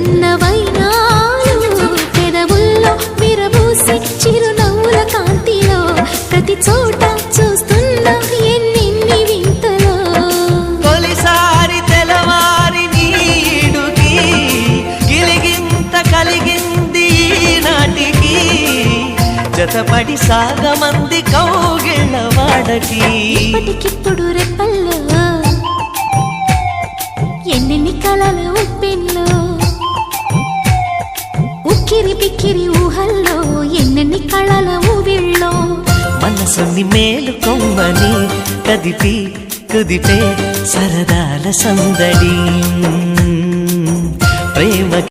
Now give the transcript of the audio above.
చిన్న వైనాలు పెదవుల్లో విరబూసి చిరునవ్వుల కాంతిలో ప్రతి చోట చూస్తున్నా ఎన్నెన్ని వింతలో. తొలిసారి తెలవారి నీడుకి గిలిగింత కలిగింది నాటికి జతపడి సాగమంది కౌగిళ్ళ వాడకి. ఇప్పటికిప్పుడు రెప్పల్లో ఎన్నెన్ని కలల ఉప్పెన్లో ఉక్కిరి పిక్కిరి ఊహల్లో ఎన్నెన్ని కళల ఊవిళ్ళో. మనసుని మేలుకొమ్మని కదిపి కుదిపే సరదాల సందడి ప్రేమ